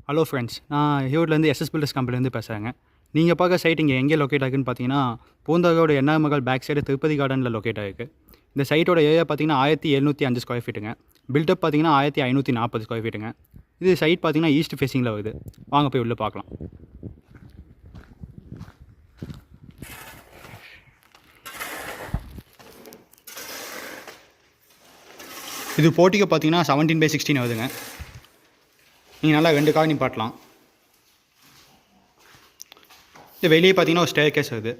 Hello friends, நான் ஈரோட்லேருந்து SS filters கம்பெனிலேருந்து பேசுகிறேங்க. நீங்கள் பார்க்க சைட் இங்கே எங்கே லொக்கேட் ஆகுதுன்னு பார்த்தீங்கன்னா, பூந்தகரோட NR Mahal back side Tirupati கார்டனில் லொக்கேட் ஆகிருக்கு. இந்த சைட்டோட ஏரியா பார்த்தீங்கன்னா 1705 ஸ்கொயர் ஃபீட்டுங்க. பில்டப் பார்த்தீங்கன்னா 1540 ஸ்கொயர் ஃபீட்டுங்க. இது சைட் பார்த்தீங்கன்னா ஈஸ்ட் ஃபேஸிங்கில் வருது. வாங்க போய் உள்ளே பார்க்கலாம். இது போட்டிக்கு பார்த்தீங்கன்னா 17/16 வருதுங்க. நீங்கள் நல்லா 2 கார் நிப்பாட்டலாம். இது வெளியே பார்த்தீங்கன்னா ஒரு ஸ்டேர் கேஸ் வருது.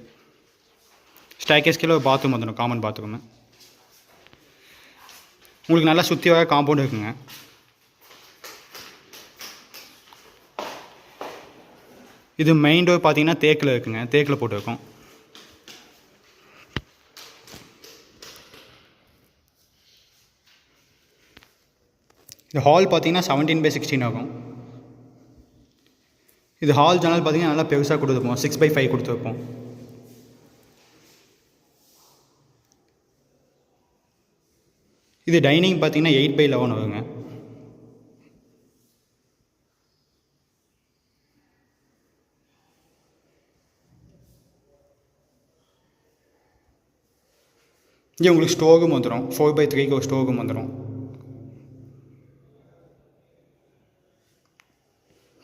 ஸ்டேர் கேஸ் கீழே ஒரு பாத்ரூம் வந்துடும், காமன் பாத்ரூமு. உங்களுக்கு நல்லா சுற்றி வர காம்பவுண்ட் இருக்குங்க. இது மெயின் டோர் பார்த்தீங்கன்னா தேக்கில் இருக்குங்க, தேக்கில் போட்டுருக்கோம். இந்த ஹால் பார்த்தீங்கன்னா 17/16 ஆகும். இது ஹால் ஜன்னல் பார்த்தீங்கன்னா நல்லா பெருசாக கொடுத்துருப்போம், 6/5 கொடுத்துருப்போம். இது டைனிங் பார்த்தீங்கன்னா 8/11 வருங்க. இங்கே உங்களுக்கு ஸ்டோரும் வந்துடும், 4/3 ஒரு ஸ்டோரும் வந்துடும்.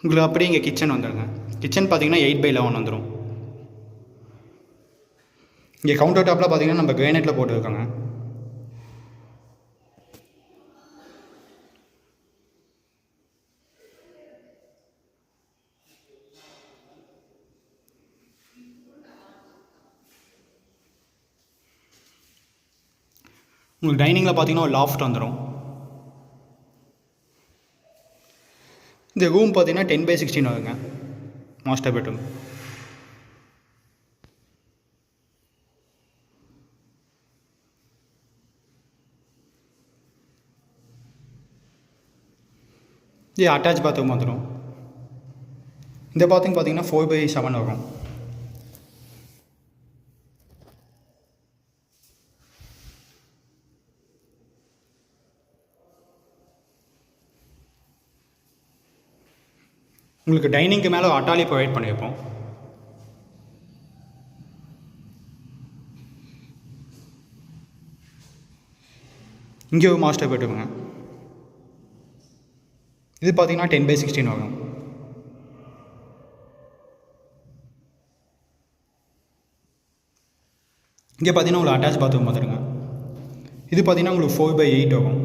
உங்களுக்கு அப்படியே இங்கே கிச்சன் வந்துடுங்க. கிச்சன் பார்த்தீங்கன்னா 8/11 வந்துடும். இங்கே கவுண்டர் டாப்பில் பார்த்தீங்கன்னா நம்ம கிரானைட்டில் போட்டுருக்கோங்க. உங்களுக்கு டைனிங்கில் பார்த்தீங்கன்னா ஒரு லாஃப்ட் வந்துடும். இந்த ரூம் பார்த்தீங்கன்னா 10/16 வருங்க, மாஸ்டர் பெட்ரூம். இது அட்டாச் பாத்ரூம் வந்துடும். இந்த பாத்ரூம் பார்த்தீங்கன்னா 4/7 வரும். உங்களுக்கு டைனிங்க்கு மேலே அட்டாலி ப்ரொவைட் பண்ணியிருப்போம். இங்கே ஒரு மாஸ்டர் பெட்ரூமுங்க. இது பார்த்தீங்கன்னா 10/16 வரும். இங்கே பார்த்தீங்கன்னா உங்களுக்கு அட்டாச் பாத்ரூம் வந்துடுங்க. இது பார்த்தீங்கன்னா உங்களுக்கு 4/8 வரும்.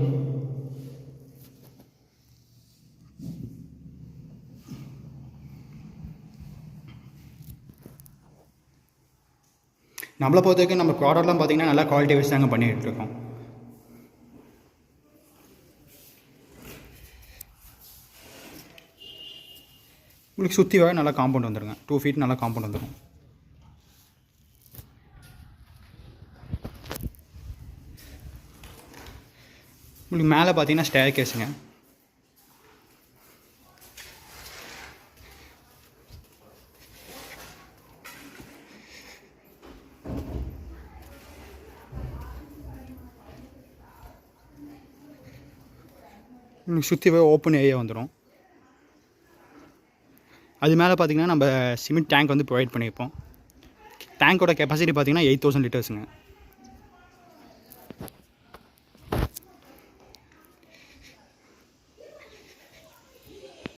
நம்மளை பொறுத்த வரைக்கும் நம்ம ப்ராடக்ட்லாம் பார்த்தீங்கன்னா நல்லா குவாலிட்டி வைஸ் தாங்க பண்ணிகிட்டு இருக்கோம். உங்களுக்கு சுற்றி வர நல்லா காம்பவுண்ட் வந்துடுங்க, 2 feet நல்லா காம்பவுண்ட் வந்துடும். உங்களுக்கு மேலே பார்த்தீங்கன்னா ஸ்டேர் கேஸுங்க. சுற்றி போய் ஓப்பன் ஏரியா வந்துடும். அது மேலே பார்த்தீங்கன்னா நம்ம சிமெண்ட் டேங்க் வந்து ப்ரொவைட் பண்ணியிருப்போம். டேங்கோட கெப்பாசிட்டி பார்த்தீங்கன்னா 8000 லிட்டர்ஸுங்க.